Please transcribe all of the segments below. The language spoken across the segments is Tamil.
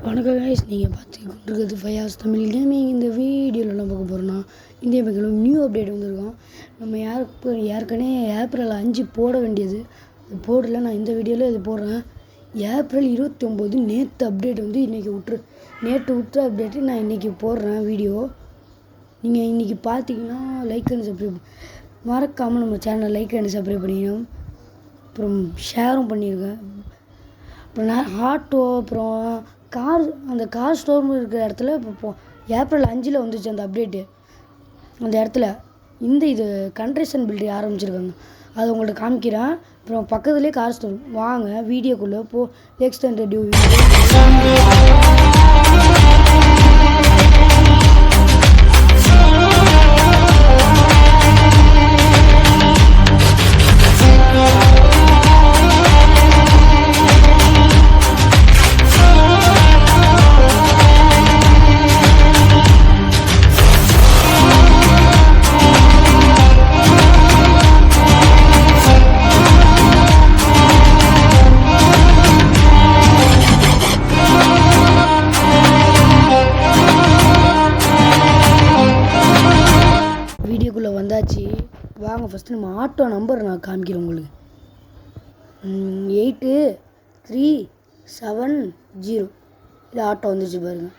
வணக்கம் கைஸ், நீங்கள் பார்த்துக்கிட்டு ஃபைவ் ஹவர்ஸ் தமிழ் கேமிங். இந்த வீடியோவில் என்ன பார்க்க போகிறோன்னா, இந்திய மக்களும் நியூ அப்டேட் வந்திருக்கோம். நம்ம ஏற்கனவே ஏப்ரல் 5 போட வேண்டியது அது போடல. நான் இந்த வீடியோவில் இது போடுறேன். ஏப்ரல் 29 நேற்று அப்டேட் வந்து நேற்று விட்டுற அப்டேட்டு நான் இன்றைக்கி போடுறேன் வீடியோ. நீங்கள் இன்றைக்கி பார்த்தீங்கன்னா லைக் அண்ட் சப்ஸ்கிரைப் மறக்காமல் நம்ம சேனலை லைக் அண்ட் சப்ஸ்கிரைப் பண்ணிக்கணும். அப்புறம் ஷேரும் பண்ணியிருக்கேன். அப்புறம் நான் ஆட்டோ அப்புறம் அந்த கார் ஸ்டோர் இருக்கிற இடத்துல இப்போ ஏப்ரல் 5 வந்துச்சு அந்த அப்டேட்டு. அந்த இடத்துல இது கன்ஸ்ட்ரக்ஷன் பில்டிங் ஆரம்பிச்சிருக்காங்க. அதை உங்கள்கிட்ட காமிக்கிறேன். அப்புறம் பக்கத்துலேயே கார் ஸ்டோர். வாங்க வீடியோக்குள்ளே எக்ஸ்டெண்டட் வீடியோக்குள்ளே வந்தாச்சு. வாங்க ஃபஸ்ட்டு நம்ம ஆட்டோ நம்பர் நான் காமிக்கிறேன் உங்களுக்கு. 8370 இது ஆட்டோ வந்துச்சு பாருங்க.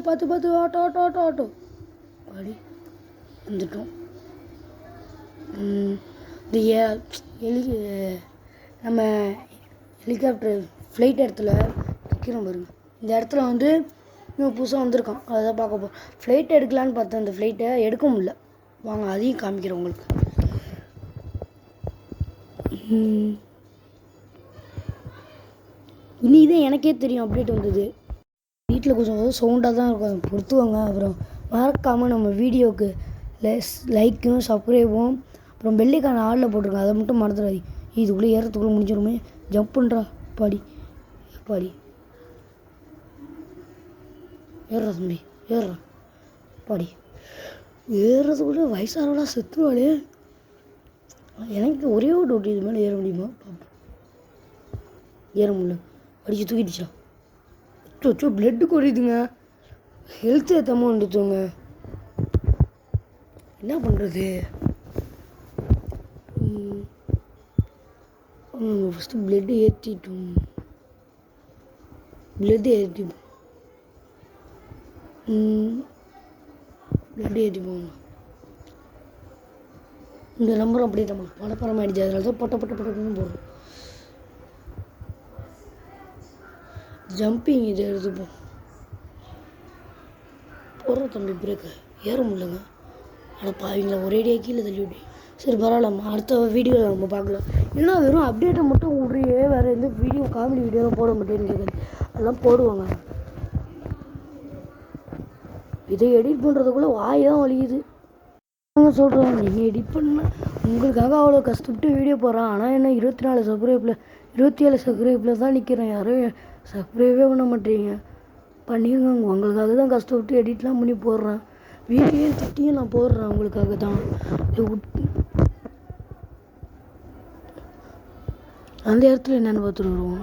பார்த்து ஆட்டோ ஆட்டோ ஆட்டோ ஆட்டோ அப்படி வந்துட்டோம். நம்ம ஹெலிகாப்டர் ஃப்ளைட் இடத்துல நிற்கிறோம் பாருங்க. இந்த இடத்துல வந்து இன்னும் புதுசாக வந்திருக்கான். அதை தான் பார்க்க போகிறோம். ஃப்ளைட் எடுக்கலான்னு பார்த்தேன், அந்த ஃப்ளைட்டை எடுக்க முடியல. வாங்க அதையும் காமிக்கிறேன் உங்களுக்கு. இனிதான் எனக்கே தெரியும் அப்டேட் வந்தது. வீட்டில் கொஞ்சம் சவுண்டாக தான் இருக்கும், பொறுத்துவாங்க. அப்புறம் மறக்காமல் நம்ம வீடியோவுக்கு லைக்கும் சப்ஸ்கிரைபும் அப்புறம் பெல்லைக்கான ஆளில் போட்டிருக்கோம். அதை மட்டும் மறந்துடாது. இதுக்குள்ளே ஏறத்துக்குள்ளே முடிஞ்சிருமே. ஜம்ப் பண்ணுறா பாடி ஏறுறா தம்பி, ஏறுறா பாடி. ஏறுறதுக்குள்ளே வயசானவளாக செத்துருவாளே. எனக்கு ஒரே ஒரு டவுட், இது மேலே ஏற முடியுமா பார்ப்போம். ஏற முடியல, அடிச்சு தூக்கிடுச்சா. அச்சோ பிளட்டு குறையுதுங்க. ஹெல்த் ஏற்றாமல் வந்துட்டோங்க. என்ன பண்ணுறது? ஃபஸ்ட்டு பிளட்டு ஏற்றிட்டோம். பிளட்டு ஏற்றிப்போம். போங்க. இந்த நம்பரும் அப்படியே நம்ம பணப்பரம் ஆகிடுச்சு. அதனால தான் பட்டன்னு போடுறோம். ஜம்பிங் இதை எடுத்துப்போம். போடுறோம் தம்பி பிரேக்கு. ஏற முடியலங்க. ஆனால் பாவீங்களா ஒரேடியாக கீழே தள்ளி விட்டு. சரி பரவாயில்லம்மா, அடுத்த வீடியோவில் நம்ம பார்க்கலாம். இல்லைன்னா வெறும் அப்டேட்டை மட்டும் விட்றியே, வேறு எந்த வீடியோ காமெடி வீடியோவும் போட மாட்டேன்னு கேட்குது. அதெல்லாம் போடுவாங்க. இதை எடிட் பண்ணுறதுக்குள்ளே வாய் தான் வலிக்குது. நாங்கள் சொல்கிறோம், நீங்கள் எடிட் பண்ண உங்களுக்காக அவ்வளோ கஷ்டப்பட்டு வீடியோ போடுறான். ஆனால் என்ன 27 சப்ஸ்கிரைப்பில் தான் நிற்கிறேன். யாரும் சப்ஸ்கிரைபே பண்ண மாட்டேங்க. பண்ணிடுங்க. உங்களுக்காக தான் கஷ்டப்பட்டு எடிட்லாம் பண்ணி போடுறேன். வீட்லேயும் திட்டியும் நான் போடுறேன் உங்களுக்காக தான். அந்த இடத்துல என்னென்னு பார்த்துட்டு வருவோம்.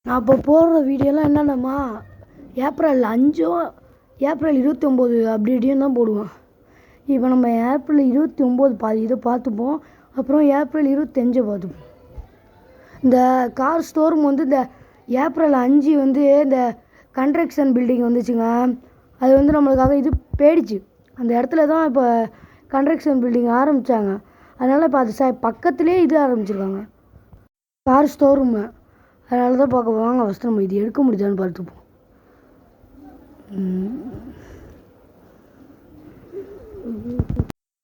நான் இப்போ போடுற வீடியோலாம் என்னென்னம்மா ஏப்ரல் 29 அப்டேட்டையும் தான் போடுவேன். இப்போ நம்ம ஏப்ரல் 29 பாதி இதை பார்த்துப்போம். அப்புறம் ஏப்ரல் 25 பார்த்துப்போம். இந்த கார் ஸ்டோரும் வந்து இந்த ஏப்ரல் 5 வந்து இந்த கன்ஸ்ட்ரக்ஷன் பில்டிங் வந்துச்சுங்க. அது வந்து நம்மளுக்காக இது போயிடுச்சு. அந்த இடத்துல தான் இப்போ கன்ஸ்ட்ரக்ஷன் பில்டிங் ஆரம்பித்தாங்க. அதனால் இப்போ அது பக்கத்துலேயே இது ஆரம்பிச்சிருக்காங்க, கார் ஸ்டோரூமு. அதனால தான் பார்க்க வாங்க ஃபஸ்ட்டு நம்ம இது எடுக்க முடியுதான்னு பார்த்துப்போம்.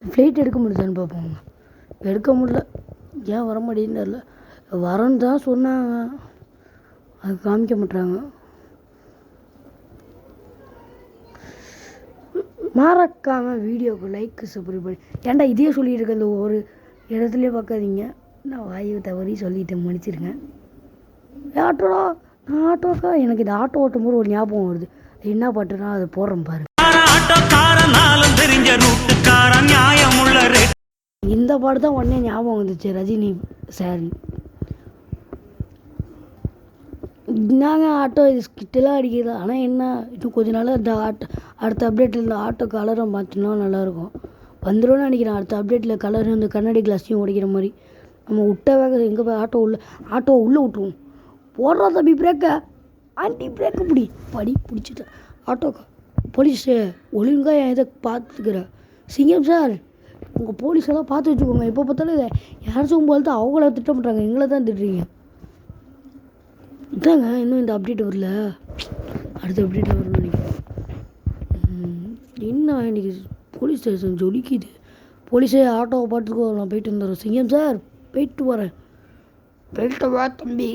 ஃப்ளைட் எடுக்க முடியுதான்னு பார்ப்போங்க. எடுக்க முடியல. ஏன் வர மாட்டேன்னு தெரில. வரன்னு தான் சொன்னாங்க, அது காமிக்க மாட்டாங்க. மறக்காமல் வீடியோவுக்கு லைக் சப்ஸ்கிரைப் பண்ணி. ஏன்டா இதே சொல்லிட்டு இருக்க, இந்த ஒரு இடத்துலையே பார்க்காதீங்க. நான் வாயு தவறி சொல்லிட்டேன், மன்னிச்சிருங்க. ஆட்டோக்கா எனக்கு இந்த ஆட்டோ ஓட்டும் போது ஒரு ஞாபகம் வருது. என்ன பாட்டுனா அது போடுறேன் பாருங்க. இந்த பாட்டு தான் உடனே ஞாபகம் வந்துச்சு, ரஜினி சார். என்னங்க ஆட்டோ இது ஸ்கிட்டெல்லாம் அடிக்குது. ஆனால் என்ன இன்னும் கொஞ்ச நாள் இந்த அடுத்த அப்டேட்டில் இந்த ஆட்டோ கலரை மாற்றினா நல்லாயிருக்கும். வந்துடும்னு நினைக்கிறேன் அடுத்த அப்டேட்டில் கலர் இந்த கண்ணாடி கிளாஸையும் உடைக்கிற மாதிரி. நம்ம விட்ட வேக எங்கே போய் ஆட்டோ உள்ளே விட்டுருவோம். போடுறா தம்பி பிரேக்கை, ஆண்டி பிரேக்கை பிடிச்சிட்டேன். ஆட்டோக்கா போலீஸு ஒழுங்காக என் இதை பார்த்துக்கிற சிங்கம் சார். உங்கள் போலீஸெல்லாம் பார்த்து வச்சுக்கோங்க. எப்போ பார்த்தாலும் யாராச்சும் போல அவங்கள திட்ட மாட்டாங்க, எங்களை தான் திட்டுறீங்க. இதாங்க இன்னும் இந்த அப்டேட் வரல, அடுத்த அப்டேட்டில் வரும்னு நினைக்கிறேன். என்ன இன்றைக்கி போலீஸ் ஸ்டேஷன் ஜொலிக்குது. போலீஸே ஆட்டோவை பார்த்துக்கோ, நான் போயிட்டு வந்துடுறேன். சிங்கம் சார் போயிட்டு வரேன். போயிட்டு வா தம்பி.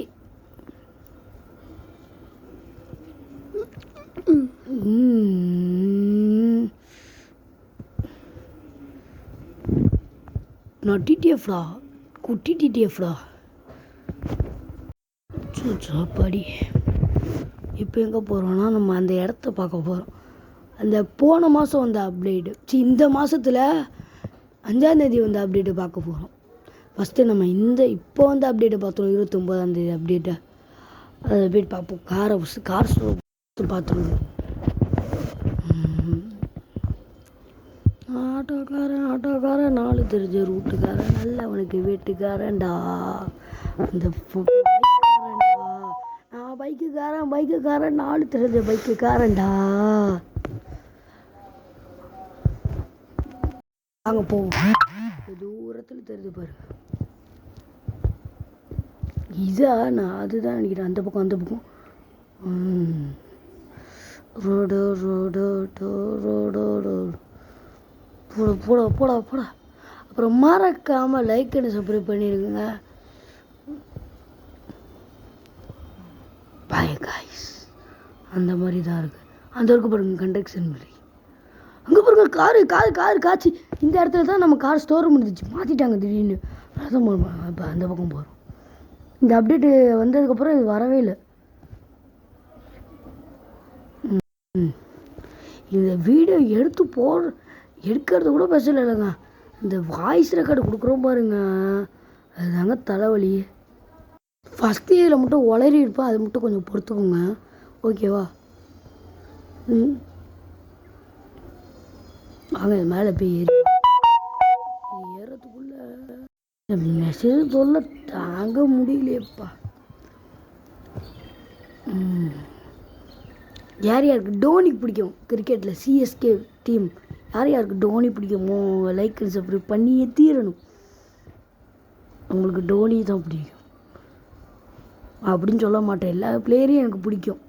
நான் டிடிஎஃப்டா, குட்டி டிடிஎஃப்டா. சாப்பாடி இப்போ எங்கே போகிறோன்னா நம்ம அந்த இடத்த பார்க்க போகிறோம். அந்த போன மாதம் வந்த அப்டேட்டு இந்த மாதத்தில் 5ஆந்தேதி வந்த அப்டேட்டை பார்க்க போகிறோம். ஃபஸ்ட்டு நம்ம இப்போ வந்து அப்டேட்டை பார்த்தோம், 29ஆந்தேதி அப்டேட்டை. அதை போய்ட்டு பார்ப்போம். கார் ஸ்டோ பார்த்துருவோம். ஆட்டோக்காரன் 4 தெரிஞ்ச ரூட்டுக்காரன், நல்லவனுக்கு வீட்டுக்காரன்டா. இந்த நான் பைக்குக்காரன் 4 தெரிஞ்ச பைக்குக்காரன்டா. அங்கே போவோம். தூரத்தில் தெரிஞ்சு பாரு. நான் அதுதான் நினைக்கிறேன். அந்த பக்கம் போடா. அப்புறம் மறக்காமல் லைக் அண்ட் சப்ஸ்கிரைப் பண்ணிடுங்க. Bye guys. அந்த மாதிரி தான் இருக்குது. அந்த வரைக்கும் பாருங்க கண்டக்ஷன் மாதிரி. அங்கே பாருங்க காரு காய்ச்சி. இந்த இடத்துல தான் நம்ம கார் ஸ்டோர் முடிஞ்சிச்சு, மாற்றிட்டாங்க திடீர்னு. அதான் இப்போ அந்த பக்கம் போகிறோம். இந்த அப்டேட்டு வந்ததுக்கப்புறம் இது வரவே இல்லை. இந்த வீடியோ எடுக்கிறது கூட பெருசில் இல்லைங்க. இந்த வாய்ஸ் ரெக்கார்டு கொடுக்குறோம் பாருங்க, அதுதாங்க தலைவலி. ஃபஸ்ட்டு இதில் மட்டும் உளறி இருப்பேன், அது மட்டும் கொஞ்சம் பொறுத்துக்கோங்க, ஓகேவா? வாங்க மேலே போய் ஏறதுக்குள்ள மெசேஜ் சொல்ல தாங்க முடியலையப்பா. யாருக்கு டோனி பிடிக்கும் கிரிக்கெட்டில், சிஎஸ்கே டீம் யாருக்கு டோனி பிடிக்குமோ லைக் அண்ட் சப்ஸ்கிரைப் பண்ணியே தீரணும். அவங்களுக்கு டோனி தான் பிடிக்கும் அப்படின்னு சொல்ல மாட்டேன், எல்லா பிளேயரையும் எனக்கு பிடிக்கும்.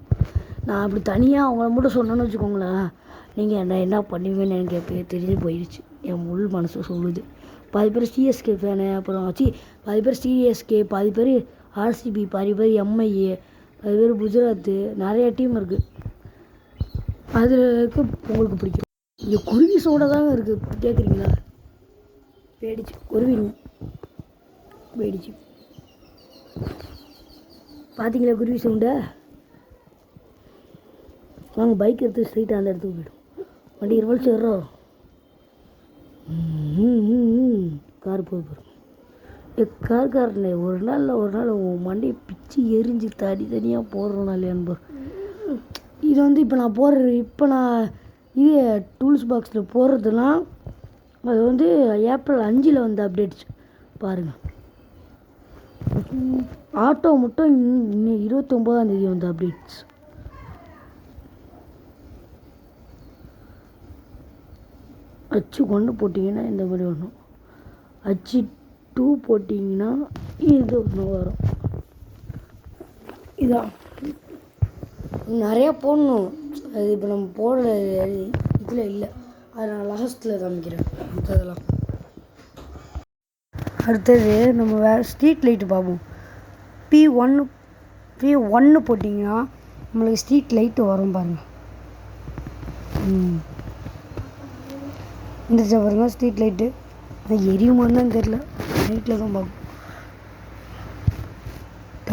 நான் அப்படி தனியாக அவங்கள மட்டும் சொன்னேன்னு வச்சுக்கோங்களேன், நீங்கள் என்ன பண்ணுவீங்கன்னு எனக்கு எப்போயே தெரிஞ்சு போயிடுச்சு. என் உள் மனசு சொல்லுது. பாதி பேர் சிஎஸ்கே ஃபேனு, அப்புறம் பாதி பேர் சிஎஸ்கே, பாதி பேர் ஆர்சிபி, பாதி பேர் எம்ஐஏ, பாதி பேர் குஜராத்து, நிறையா டீம் இருக்குது. அதில் உங்களுக்கு பிடிக்கும். இங்கே குருவி சோட தாங்க இருக்குது, கேட்குறீங்களா? போயிடுச்சு குருவி, போயிடுச்சு. பார்த்தீங்களா குருவி சவுண்டை? வாங்க பைக் எடுத்து ஸ்ட்ரைட்டாக அந்த இடத்துக்கு போய்டும். வண்டி ரிவல்ஸ் ஏறோம். கார் போயிடும். கார்காரனே ஒரு நாள் உன் மண்டையை பிச்சு எரிஞ்சு தனியாக போடுறோம் இல்லையான்னு. இது இப்போ நான் இது டூல்ஸ் பாக்ஸில் போடுறதுனா அது ஏப்ரல் 5 வந்து அப்டேட்ஸ் பாருங்கள். ஆட்டோ மட்டும் இன்னும் 29ஆந்தேதி வந்து அப்டேட்ஸ். அச்சு 1 போட்டிங்கன்னா இந்த மாதிரி வரும், அச்சு 2 போட்டிங்கன்னா இது ஒன்று வரும். இதான் நிறையா போடணும், அது இப்போ நம்ம போடுற இதில் இல்லை, அதை நான் லாஸ்ட்டில் காமிக்கிறேன் மற்றதெல்லாம். அடுத்தது நம்ம ஸ்ட்ரீட் லைட்டு பார்ப்போம். P1 போட்டிங்கன்னா நம்மளுக்கு ஸ்ட்ரீட் லைட்டு வரும் பாருங்கள். இந்த பாருங்க ஸ்ட்ரீட் லைட்டு, அது எரியுமான்னு தான் தெரில, நைட்டில் தான் பார்க்கும்.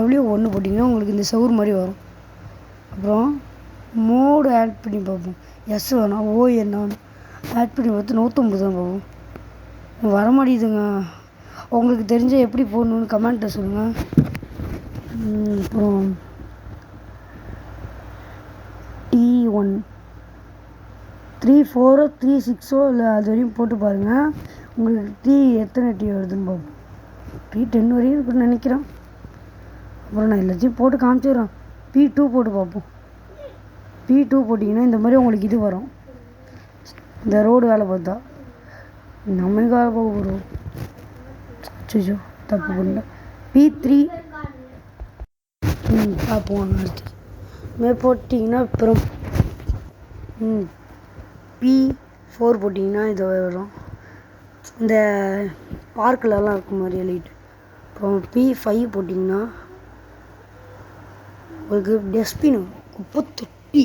W1 போட்டிங்கன்னா உங்களுக்கு இந்த சவுர் மாதிரி வரும். அப்புறம் மோடு ஆட் பண்ணி பார்ப்போம். எஸ் வேணாம் என்ன ஆட் பண்ணி பார்த்து 150 தான் பார்ப்போம். வரமாட்டேதுங்க. உங்களுக்கு தெரிஞ்ச எப்படி போடணுன்னு கமெண்ட்டில் சொல்லுங்கள். அப்புறம் 3 4 3 6 இல்லை அது வரையும் போட்டு பாருங்கள். உங்களுக்கு டீ எத்தனை டீ வருதுன்னு பார்ப்போம். டீ 10 வரையும் இருக்குன்னு நினைக்கிறேன். அப்புறம் நான் எல்லாத்தையும் போட்டு காமிச்சிடுறேன். P2 போட்டு பார்ப்போம். P2 போட்டிங்கன்னா இந்த மாதிரி உங்களுக்கு இது வரும். இந்த ரோடு வேலை பார்த்தா நம்மளுக்கு வேலை போக போகிறோம். அச்சோ தப்பு பண்ணல. P3 பார்ப்போம். அடுத்து இதுமாதிரி போட்டிங்கன்னா அப்புறம் P4 போட்டிங்கன்னா இது வரும். இந்த பார்க்கிலலாம் இருக்கும் மாதிரி லைட். அப்புறம் P5 போட்டிங்கன்னா உங்களுக்கு டஸ்ட்பின் குப்பை தொட்டி.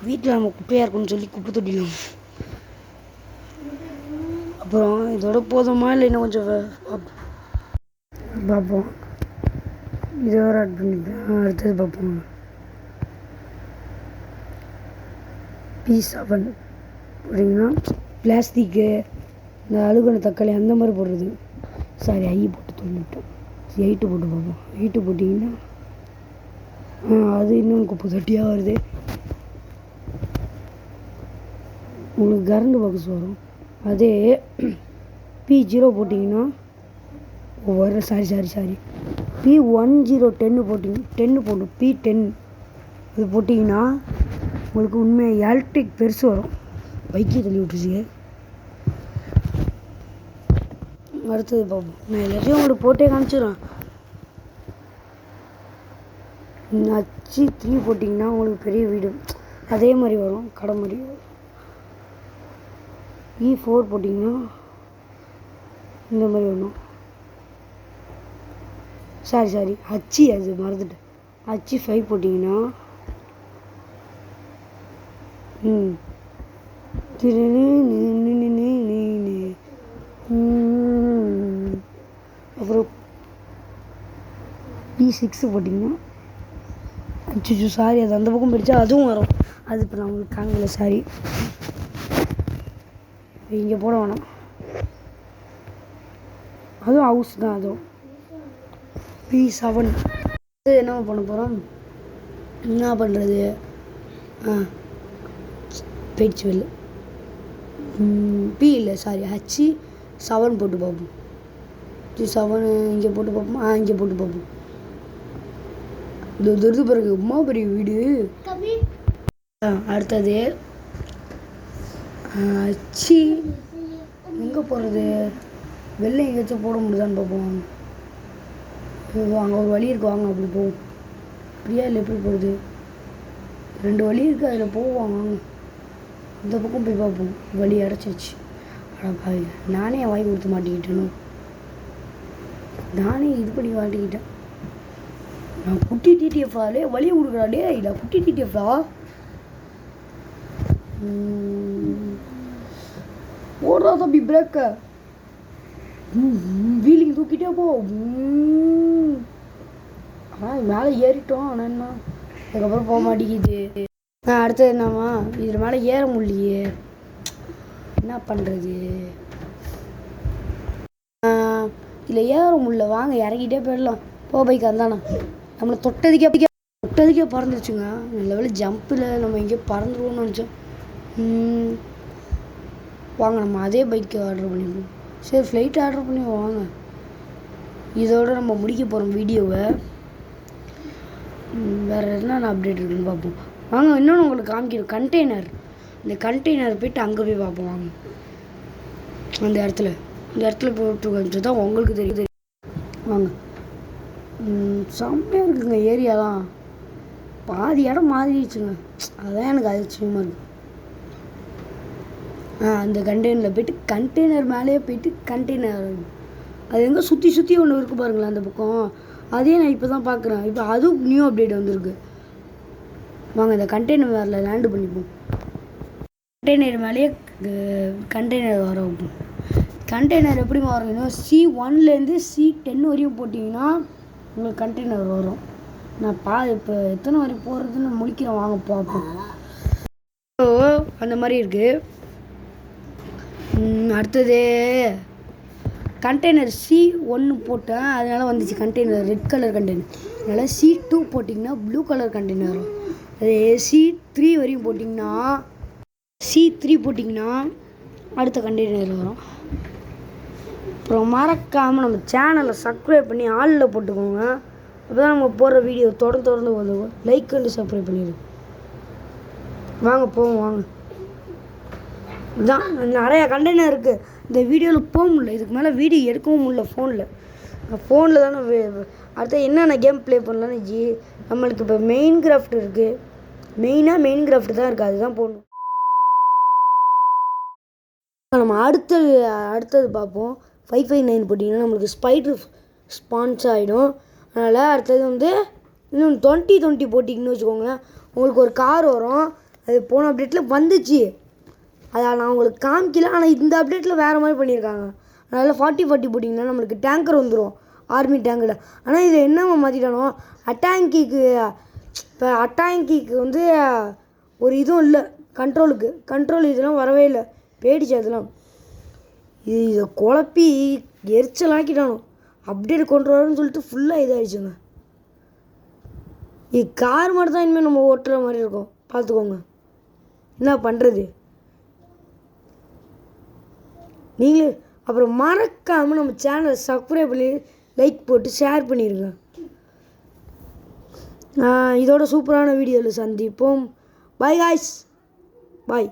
வீட்டில் நம்ம குப்பையாக இருக்குன்னு சொல்லி குப்பை தொட்டிலும். அப்புறம் இதோட போதுமா இல்லை இன்னும் கொஞ்சம் பார்ப்போம். இதோட ஆட் பண்ணிக்கலாம். அடுத்தது பார்ப்போம். P7 போட்டிங்கன்னா பிளாஸ்டிக்கு, இந்த அழுகுன தக்காளி அந்த மாதிரி போடுறது. சாரி, ஐ போட்டு சொல்லிவிட்டோம். 8 போட்டு பார்ப்போம். 8 போட்டிங்கன்னா அது இன்னும் குப்பை தொட்டியாக வருது. உங்களுக்கு கரண்ட் பாக்ஸ் வரும். அதே P0 போட்டிங்கன்னா வர சாரி P10 போட்டிங்க 10 போடணும். P10 இது போட்டிங்கன்னா உங்களுக்கு உண்மையாக எலக்ட்ரிக் பெருசு வரும். பைக்கே தள்ளி விட்டுருச்சு. அடுத்தது பார்ப்போம். நான் எல்லாத்தையும் உங்களுக்கு போட்டே காமிச்சிடுறேன். H3 போட்டிங்கன்னா உங்களுக்கு பெரிய வீடு அதே மாதிரி வரும், கடை மாதிரி. E4 போட்டிங்கன்னா இந்த மாதிரி வரும். சாரி H அது மறந்துட்டு. H5 போட்டிங்கன்னா அப்புறம் P6 போட்டிங்கன்னா அச்சோ சாரி, அது அந்த பக்கம் போயிடுச்சா, அதுவும் வரும். அது இப்போ நான் உங்களுக்கு காங்கல. சாரி, இங்கே போட வேணாம். அதுவும் ஹவுஸ் தான். அதுவும் P7 என்ன பண்ண போகிறோம், என்ன பண்ணுறது, போயிடுச்சு வெளில. P இல்லை சாரி H7 போட்டு பார்ப்போம். H7 இங்கே போட்டு பார்ப்போம். இங்கே போட்டு பார்ப்போம். இது பிறகு உமா பெரிய வீடு. அடுத்தது H எங்கே போகிறது, வெளில எங்கேயாச்சும் போட முடியுதான்னு பார்ப்போம். அங்கே ஒரு வழி இருக்குது, வாங்க அப்படி போவோம். அப்படியா இல்லை எப்படி போகிறது, 2 வழி இருக்குது, அதில் போவாங்க. வாங்க இந்த பக்கம் போய் பார்ப்போம். வழி அடைச்சிருச்சு. பாவி, நானே வாங்கி கொடுத்து மாட்டிக்கிட்டேனும். நானே இது பண்ணி மாட்டிக்கிட்டேன். நான் குட்டி டிடிஎஃப்ஆலே வழியை கொடுக்குறாடே. இல்லை குட்டி டிடிஎஃப்ஆ ஓடுறா தம்பி, பிரேக்க வீலிங் தூக்கிட்டே போ. ஆனால் மேலே ஏறிட்டோம். ஆனால் என்ன அதுக்கப்புறம் போக மாட்டேங்குது. அடுத்தது என்னம்மா, இதில் மேலே ஏற முடியலையே, என்ன பண்ணுறது, இதில் ஏற முடியல. வாங்க இறங்கிட்டே போயிடலாம். பைக் அந்தாண்ணா நம்மளை தொட்டதுக்கே பறந்துருச்சுங்க. நல்ல வேலை ஜம்பில் நம்ம எங்கேயோ பறந்துருவோம்னு நினச்சோம். வாங்க நம்ம அதே பைக்கு ஆர்டர் பண்ணிப்போம். சரி, ஃப்ளைட் ஆர்டர் பண்ணி வாங்க. இதோட நம்ம முடிக்க போகிறோம் வீடியோவை. வேறு என்னென்ன அப்டேட் இருக்குன்னு பார்ப்போம். வாங்க, இன்னொன்று உங்களுக்கு காமிக்கணும். கண்டெய்னர், இந்த கண்டெய்னர் போய்ட்டு அங்கே போய் பார்ப்போம். வாங்க, அந்த இடத்துல போட்டு காமிச்சு தான் உங்களுக்கு தெரியும். வாங்க, செம்மையாக இருக்குங்க ஏரியாலாம். பாதி இடம் மாறிடுச்சுங்க. அதுதான் எனக்கு அதிர்ச்சியமாக இருக்குது. அந்த கண்டெய்னர் மேலேயே போயிட்டு கண்டெய்னர் அது எங்கே சுற்றி ஒன்று இருக்குது பாருங்களேன் அந்த பக்கம். அதே நான் இப்போ தான் பார்க்குறேன். இப்போ அதுவும் நியூ அப்டேட் வந்திருக்கு. வாங்க இந்த கண்டெய்னர் மேலே லேண்டு பண்ணிப்போம். கண்டெய்னர் மேலேயே கண்டெய்னர் வர வைப்போம். கண்டெய்னர் எப்படி வரணும், C1லேருந்து C10 வரையும் போட்டிங்கன்னா உங்களுக்கு கண்டெய்னர் வரும். நான் இப்போ எத்தனை வரைக்கும் போகிறதுன்னு முடிக்கிறேன். வாங்க பார்ப்போம். அந்த மாதிரி இருக்குது. அடுத்தது கண்டெய்னர் C1 போட்டேன், அதனால் வந்துச்சு கண்டெய்னர் ரெட் கலர் கண்டெய்னர். அதனால் C2 போட்டிங்கன்னா ப்ளூ கலர் கண்டெய்னர் வரும். அது C3 வரையும் போட்டிங்கன்னா C3 போட்டிங்கன்னா அடுத்த கண்டெய்னர் வரும். அப்புறம் மறக்காமல் நம்ம சேனலை சப்ஸ்கிரைப் பண்ணி ஆளில் போட்டுக்கோங்க. அப்போ தான் நம்ம போடுற வீடியோ தொடர்ந்து வந்துடும். லைக் பண்ணி சப்ஸ்கிரைப் பண்ணிடுங்க. வாங்க போவோம் வாங்க. இதுதான் நிறையா கண்டெய்னர் இருக்குது. இந்த வீடியோவில் போக முடியல, இதுக்கு மேலே வீடியோ எடுக்கவும் முடியல ஃபோனில் தானே அடுத்த என்னென்ன கேம் ப்ளே பண்ணலான்னு நம்மளுக்கு இப்போ மெயின் கிராஃப்ட் இருக்குது. மெயின் கிராஃப்ட் தான் இருக்குது, அதுதான் போடணும். நம்ம அடுத்தது பார்ப்போம். 559 போட்டிங்கன்னா நம்மளுக்கு ஸ்பைடர் ஸ்பான்ஸ் ஆகிடும். அதனால் அடுத்தது வந்து இன்னும் 2020 போட்டிங்கன்னு வச்சுக்கோங்க, உங்களுக்கு ஒரு கார் வரும். அது போன அப்டேட்டில் வந்துச்சு, அதை நான் உங்களுக்கு காமிக்கல. ஆனால் இந்த அப்டேட்டில் வேறு மாதிரி பண்ணியிருக்காங்க. அதனால் 40 போட்டிங்கன்னா நம்மளுக்கு டேங்கர் வந்துடும், ஆர்மி டேங்கர். ஆனால் இதில் என்ன மாற்றிட்டானோ அட்டாங்கிக்கு வந்து ஒரு இதுவும் இல்லை, கண்ட்ரோல் இதெல்லாம் வரவே இல்லை, போயிடுச்சு அதெல்லாம். இதை குழப்பி எரிச்சலாக்கிட்டானோ. அப்டேட் கொண்டு வரணும்னு சொல்லிட்டு ஃபுல்லாக இதாகிடுச்சுங்க. இது கார் மட்டும் தான் இனிமேல் நம்ம ஓட்டுற மாதிரி இருக்கும், பார்த்துக்கோங்க. என்ன பண்ணுறது நீங்களே. அப்புறம் மறக்காமல் நம்ம சேனலை சப்ஸ்கிரைப் பண்ணி லைக் போட்டு ஷேர் பண்ணிடுங்க. இதோட சூப்பரான வீடியோவில் சந்திப்போம். பாய் காய்ஸ், பாய்.